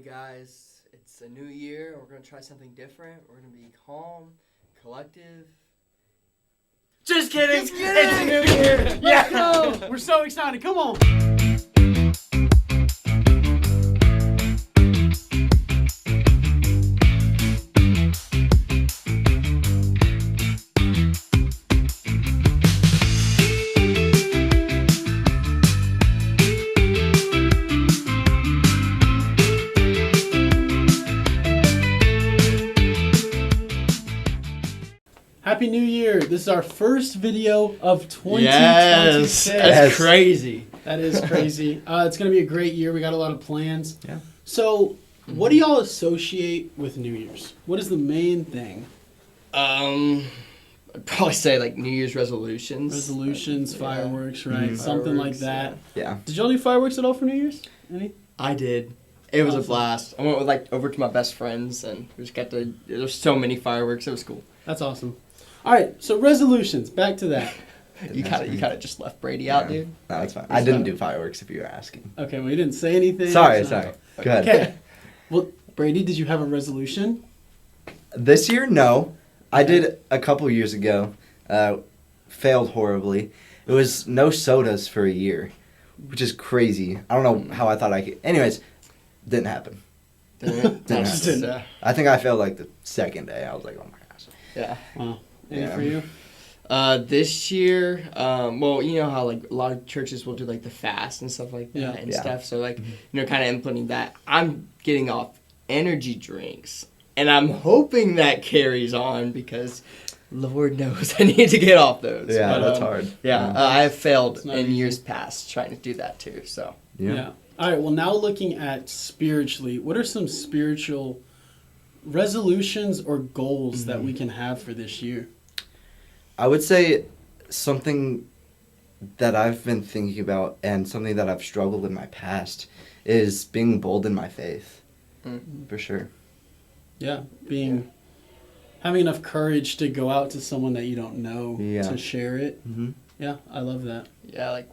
Hey guys, it's a new year. We're going to try something different. We're going to be calm, collective. Just kidding! It's a new year! Yeah. Let's go! We're so excited. Come on! Happy New Year! This is our first video of 2026. That's crazy. That is crazy. It's going to be a great year. We got a lot of plans. Yeah. So, what do y'all associate with New Year's? What is the main thing? I'd probably say like New Year's resolutions. Resolutions, Yeah. fireworks, right? Mhm. Something like Fireworks, that. Yeah. Did y'all do fireworks at all for New Year's? Any? I did. It was a Awesome. blast. I went with over to my best friends and we just got to. There's so many fireworks. It was cool. That's awesome. All right, so resolutions. Back to that. You kind of just left Brady out, dude. No, that's fine. I didn't do fireworks if you were asking. Okay, well, you didn't say anything. Sorry. so- Go ahead. Okay. Well, Brady, did you have a resolution? This year, no. I did a couple years ago. Failed horribly. It was no sodas for a year, which is crazy. I don't know how I thought I could. Anyways, didn't happen. Didn't Didn't just, happen. I think I failed like the second day. I was like, oh my gosh. yeah. Wow. Any Yeah. for you? This year, well, you know how like a lot of churches will do like the fast and stuff like that Yeah. and Yeah. stuff. So like, kind of implementing that. I'm getting off energy drinks, and I'm hoping that carries on because Lord knows I need to get off those. Yeah, But, that's hard. Yeah, I have failed It's not in easy. years past trying to do that too. So Yeah. All right, well, now looking at spiritually, what are some spiritual resolutions or goals that we can have for this year? I would say something that I've been thinking about and something that I've struggled in my past is being bold in my faith. Mm. For sure. Yeah, having enough courage to go out to someone that you don't know Yeah. to share it. Mm-hmm. Yeah, I love that. yeah, like.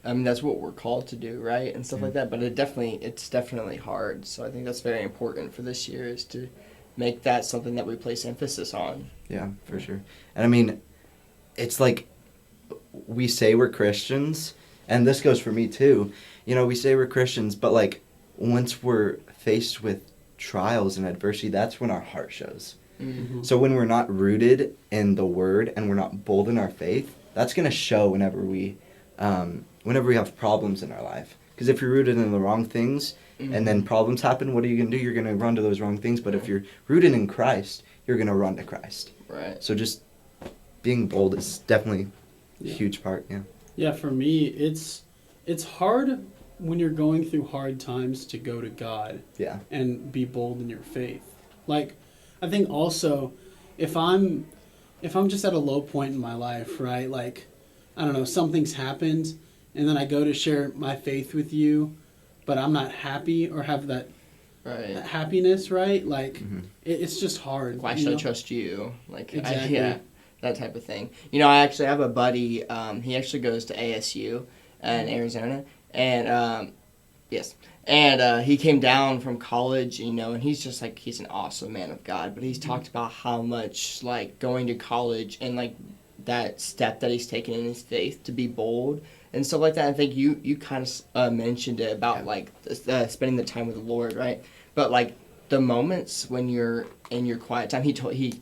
I mean, that's what we're called to do, right? And stuff like that. But it's definitely hard. So I think that's very important for this year is to make that something that we place emphasis on. Yeah, for sure. And I mean, it's like we say we're Christians, and this goes for me too. You know, we say we're Christians, but like once we're faced with trials and adversity, that's when our heart shows. Mm-hmm. So when we're not rooted in the Word and we're not bold in our faith, that's going to show whenever we have problems in our life. Because if you're rooted in the wrong things and then problems happen, what are you going to do? You're going to run to those wrong things. But if you're rooted in Christ, you're going to run to Christ. Right. So just being bold is definitely a Yeah. huge part, yeah. Yeah, for me, it's hard when you're going through hard times to go to God Yeah. and be bold in your faith. Like, I think also if I'm just at a low point in my life, right? Like, I don't know, something's happened and then I go to share my faith with you, but I'm not happy or have that Right. happiness, right? Like, Mhm. it's just hard. Why you should I know? trust you? Like, Exactly. yeah, that type of thing. You know, I actually have a buddy. He actually goes to ASU in Arizona, and yes, and he came down from college. You know, and he's an awesome man of God. But he's talked about how much like going to college and like that step that he's taken in his faith to be bold and stuff like that. I think you kind of mentioned it about like spending the time with the Lord, right? But like the moments when you're in your quiet time,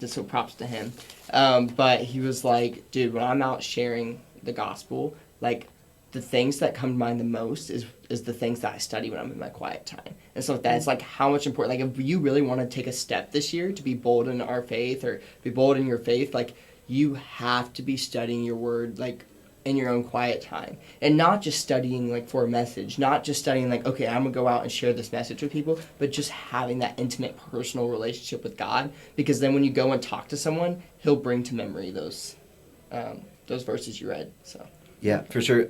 so props to him. But he was like, dude, when I'm out sharing the gospel, like the things that come to mind the most is the things that I study when I'm in my quiet time. And so that's like how much important, like if you really want to take a step this year to be bold in our faith or be bold in your faith, like you have to be studying your word, like in your own quiet time, and not just studying like for a message, not just studying like, okay, I'm gonna go out and share this message with people, but just having that intimate personal relationship with God, because then when you go and talk to someone, he'll bring to memory those verses you read. So Yeah, for sure.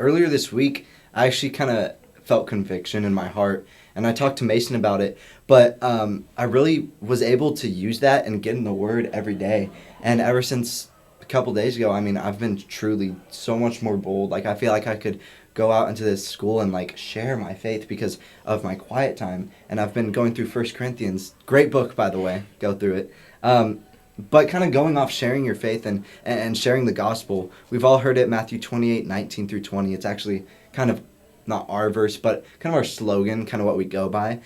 Earlier this week, I actually kind of felt conviction in my heart, and I talked to Mason about it, but I really was able to use that and get in the Word every day. And ever since a couple days ago, I mean, I've been truly so much more bold. Like, I feel like I could go out into this school and like share my faith because of my quiet time. And I've been going through First Corinthians, great book by the way, go through it. But kind of going off sharing your faith and sharing the gospel. We've all heard it, Matthew 28:19 through 20. It's actually kind of not our verse, but kind of our slogan, kind of what we go by.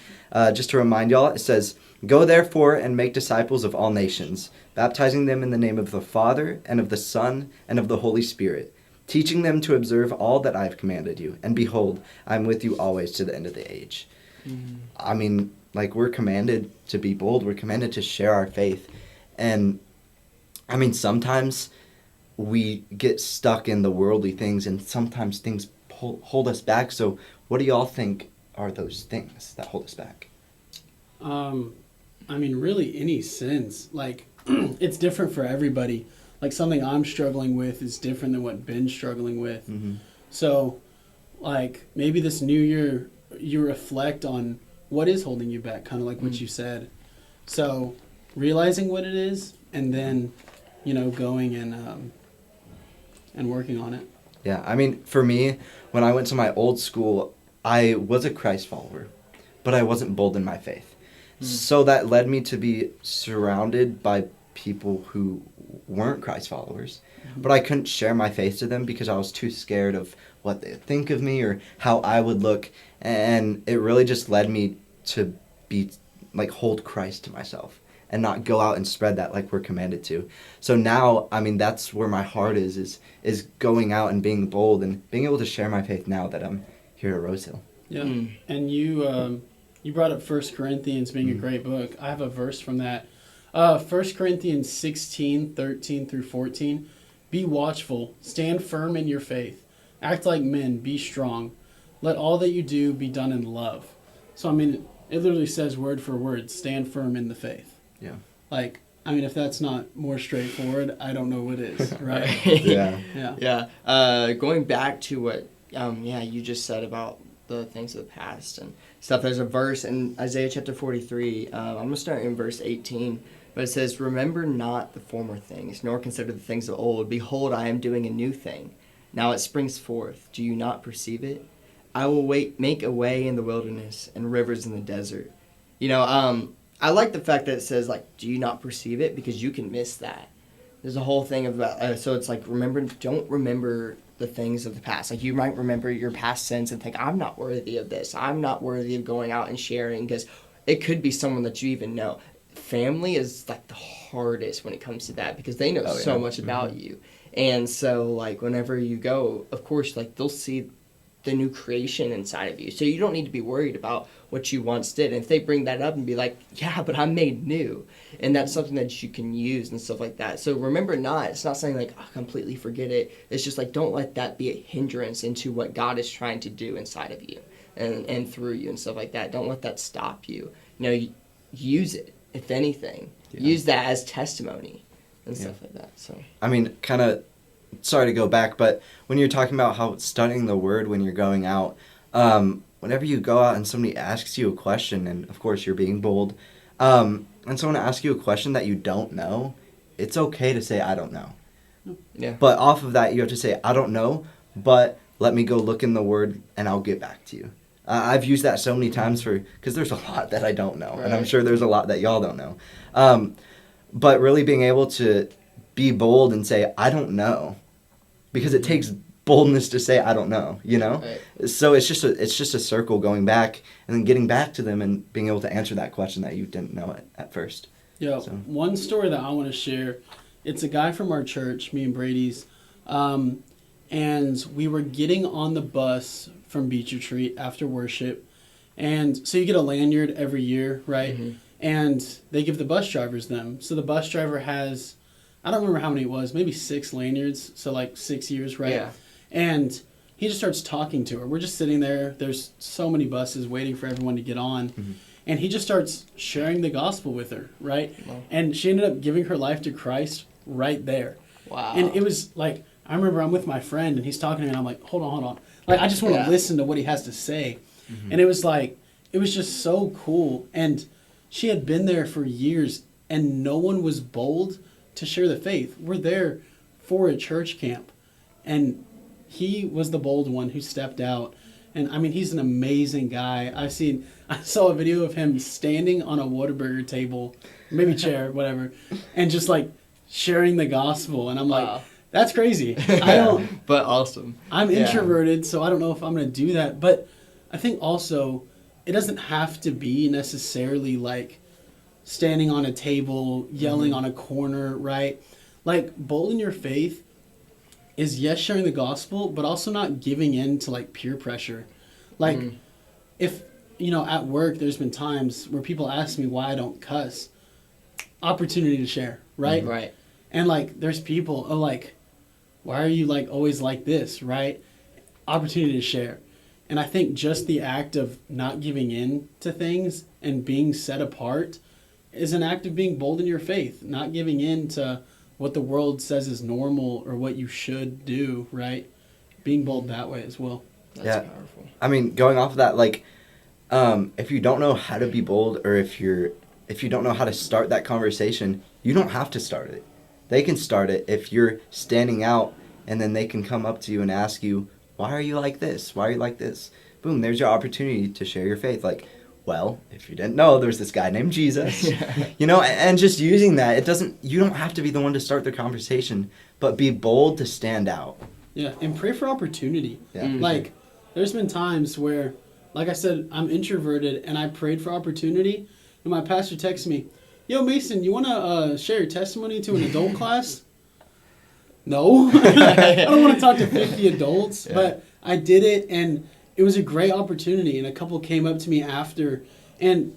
Just to remind y'all, it says, "Go therefore and make disciples of all nations, baptizing them in the name of the Father and of the Son and of the Holy Spirit, teaching them to observe all that I have commanded you. And behold, I am with you always to the end of the age." I mean, like, we're commanded to be bold. We're commanded to share our faith. And, I mean, sometimes we get stuck in the worldly things, and sometimes things hold us back. So what do y'all think are those things that hold us back? I mean, really any sins. Like, it's different for everybody. Like, something I'm struggling with is different than what Ben's struggling with. Mm-hmm. So, like, maybe this new year, you reflect on what is holding you back, kind of like what you said. So, realizing what it is, and then, going and working on it. Yeah, I mean, for me, when I went to my old school, I was a Christ follower, but I wasn't bold in my faith. So that led me to be surrounded by people who weren't Christ followers, but I couldn't share my faith to them because I was too scared of what they'd think of me or how I would look, and it really just led me to be, like, hold Christ to myself and not go out and spread that like we're commanded to. So now, I mean, that's where my heart is going out and being bold and being able to share my faith now that I'm here at Rose Hill. Yeah, and you brought up 1 Corinthians being a great book. I have a verse from that. 1 Corinthians 16:13 through 14. "Be watchful, stand firm in your faith. Act like men, be strong. Let all that you do be done in love." So, I mean, it literally says word for word, stand firm in the faith. Yeah. Like, I mean, if that's not more straightforward, I don't know what is, right? Yeah. Yeah. Yeah. Going back to what, you just said about the things of the past and stuff. There's a verse in Isaiah chapter 43. I'm going to start in verse 18. But it says, "Remember not the former things, nor consider the things of old. Behold, I am doing a new thing. Now it springs forth. Do you not perceive it? I will make a way in the wilderness and rivers in the desert." I like the fact that it says, like, do you not perceive it? Because you can miss that. There's a whole thing about, so it's like, don't remember the things of the past. Like, you might remember your past sins and think, I'm not worthy of this. I'm not worthy of going out and sharing, because it could be someone that you even know. Family is, like, the hardest when it comes to that, because they know so much about you. And so, like, whenever you go, of course, like, they'll see the new creation inside of you. So you don't need to be worried about what you once did. And if they bring that up and be like, yeah, but I'm made new. And that's something that you can use and stuff like that. So remember not, it's not saying like, oh, completely forget it. It's just like, don't let that be a hindrance into what God is trying to do inside of you and through you and stuff like that. Don't let that stop you. Use it, if anything. Yeah. Use that as testimony and stuff like that. So I mean, kind of, sorry to go back, but when you're talking about how studying the word when you're going out, whenever you go out and somebody asks you a question, and of course you're being bold, and someone asks you a question that you don't know, it's okay to say, I don't know. Yeah. But off of that, you have to say, I don't know, but let me go look in the word and I'll get back to you. I've used that so many times because there's a lot that I don't know, and I'm sure there's a lot that y'all don't know. But really being able to be bold and say, I don't know, because it takes boldness to say, I don't know, Right. So it's just a circle going back and then getting back to them and being able to answer that question that you didn't know at first. Yeah, so. One story that I want to share, it's a guy from our church, me and Brady's, and we were getting on the bus from Beach Retreat after worship, and so you get a lanyard every year, right? Mm-hmm. And they give the bus drivers them. So the bus driver has, I don't remember how many it was, maybe 6 lanyards, so like 6 years, right? Yeah. And he just starts talking to her. We're just sitting there. There's so many buses waiting for everyone to get on. Mm-hmm. And he just starts sharing the gospel with her, right? Wow. And she ended up giving her life to Christ right there. Wow. And it was like, I remember I'm with my friend, and he's talking to me, and I'm like, hold on. Like, I just want to listen to what he has to say. Mm-hmm. And it was like, it was just so cool. And she had been there for years, and no one was bold to share the faith. We're there for a church camp, and he was the bold one who stepped out. And I mean, he's an amazing guy. I saw a video of him standing on a Whataburger table, maybe chair, whatever, and just like sharing the gospel. And I'm like, Wow. that's crazy. I don't, But awesome. I'm Yeah. introverted, so I don't know if I'm going to do that. But I think also it doesn't have to be necessarily like standing on a table, yelling on a corner, right? Like, bold in your faith is, yes, sharing the gospel, but also not giving in to like peer pressure. Like, if, you know, at work, there's been times where people ask me why I don't cuss. Opportunity to share, right? Right. And like, there's people, oh, like, why are you like always like this, right? Opportunity to share. And I think just the act of not giving in to things and being set apart is an act of being bold in your faith, not giving in to what the world says is normal or what you should do, right? Being bold that way as well. That's Yeah. powerful. I mean, going off of that, like, if you don't know how to be bold, or if you don't know how to start that conversation, you don't have to start it. They can start it if you're standing out, and then they can come up to you and ask you, why are you like this? Why are you like this? Boom, there's your opportunity to share your faith. Like, well, if you didn't know, there's this guy named Jesus. You know, and just using that, you don't have to be the one to start the conversation, but be bold to stand out. Yeah, and pray for opportunity. Yeah. Mhm. Like, there's been times where, like I said, I'm introverted, and I prayed for opportunity, and my pastor texted me, yo, Mason, you want to share your testimony to an adult class? No. I don't want to talk to 50 adults, but I did it, and it was a great opportunity, and a couple came up to me after. And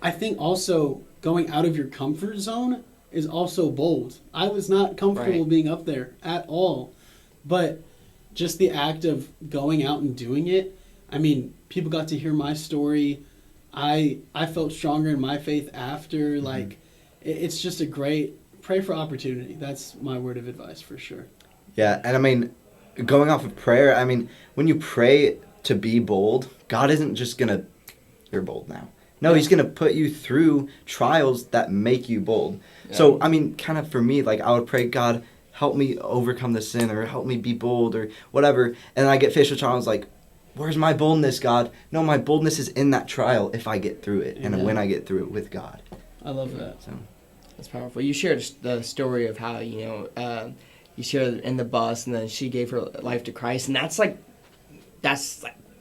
I think also going out of your comfort zone is also bold. I was not comfortable Right. being up there at all, but just the act of going out and doing it, I mean, people got to hear my story. I felt stronger in my faith after. Like, it's just a great, pray for opportunity. That's my word of advice for sure. Yeah, and I mean, going off of prayer, I mean, when you pray to be bold, God isn't just going to, you're bold now. No, He's going to put you through trials that make you bold. So, I mean, kind of for me, like, I would pray, God, help me overcome the sin, or help me be bold, or whatever. And then I get faced with trials, like, where's my boldness, God? No, my boldness is in that trial if I get through it, and Amen. when I get through it with God. I love that. So, That's powerful. You shared the story of how, you shared in the bus, and then she gave her life to Christ, and that's like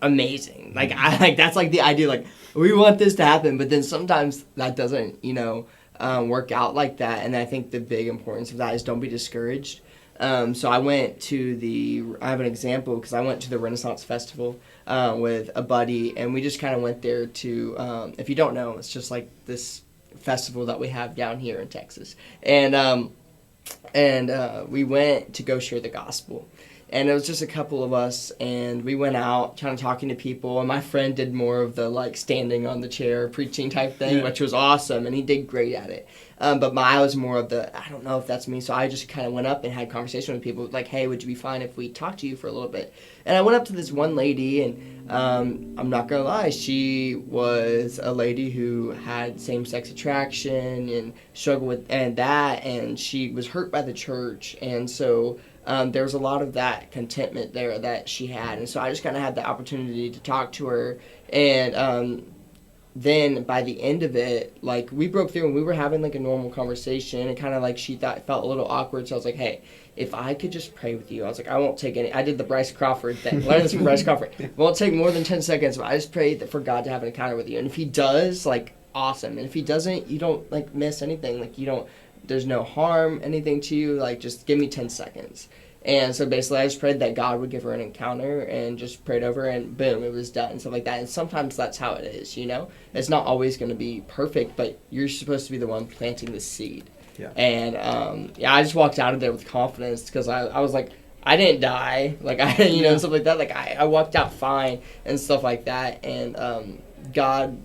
amazing. Like, that's like the idea, like, we want this to happen, but then sometimes that doesn't, work out like that. And I think the big importance of that is don't be discouraged. So I have an example, because I went to the Renaissance Festival with a buddy, and we just kind of went there to, if you don't know, it's just like this festival that we have down here in Texas. And we went to go share the gospel. And it was just a couple of us, and we went out kind of talking to people, and my friend did more of the, like, standing on the chair preaching type thing, which was awesome, and he did great at it. But I was more of the, I don't know if that's me, so I just kind of went up and had conversation with people, like, hey, would you be fine if we talked to you for a little bit? And I went up to this one lady, and I'm not going to lie, she was a lady who had same-sex attraction and struggled with that, and she was hurt by the church, and so there was a lot of that contentment there that she had. And so I just kind of had the opportunity to talk to her. And then by the end of it, like, we broke through and we were having like a normal conversation, and kind of like she felt a little awkward. So I was like, hey, if I could just pray with you, I was like, I won't take any. I did the Bryce Crawford thing. Learn this from Bryce Crawford. It won't take more than 10 seconds, but I just pray for God to have an encounter with you. And if He does, like, awesome. And if He doesn't, you don't, like, miss anything. Like, there's no harm, anything to you. Like, just give me 10 seconds. And so basically I just prayed that God would give her an encounter, and just prayed over, and boom, it was done, and stuff like that. And sometimes that's how it is, It's not always going to be perfect, but you're supposed to be the one planting the seed. Yeah. And, I just walked out of there with confidence, because I was like, I didn't die. Like, and stuff like that. Like, I walked out fine and stuff like that. And God,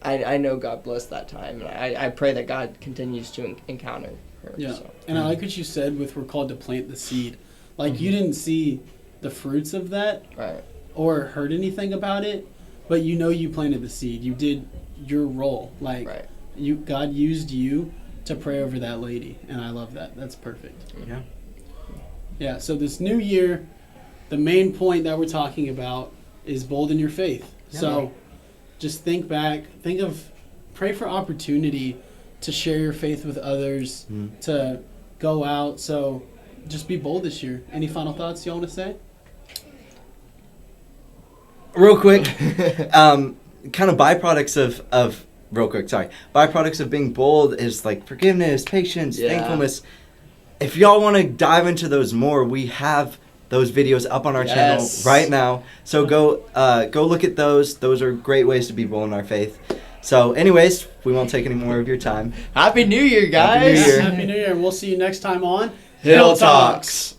I know God blessed that time. And I pray that God continues to encounter her. Yeah, So. and I like what you said with we're called to plant the seed. Like, you didn't see the fruits of that Right. or heard anything about it, but you planted the seed. You did your role. Like, Right. God used you to pray over that lady, and I love that. That's perfect. Yeah. Yeah, so this new year, the main point that we're talking about is bold in your faith. Yeah. So just think back, pray for opportunity to share your faith with others, to go out. So just be bold this year. Any final thoughts you want to say? Real quick, kind of byproducts of being bold is like forgiveness, patience, Yeah. thankfulness. If y'all want to dive into those more, we have those videos up on our channel Yes. right now. So go look at those. Those are great ways to be bold in our faith. So anyways, we won't take any more of your time. Happy New Year, guys. Happy New Year. Happy New Year. We'll see you next time on Hill Talks.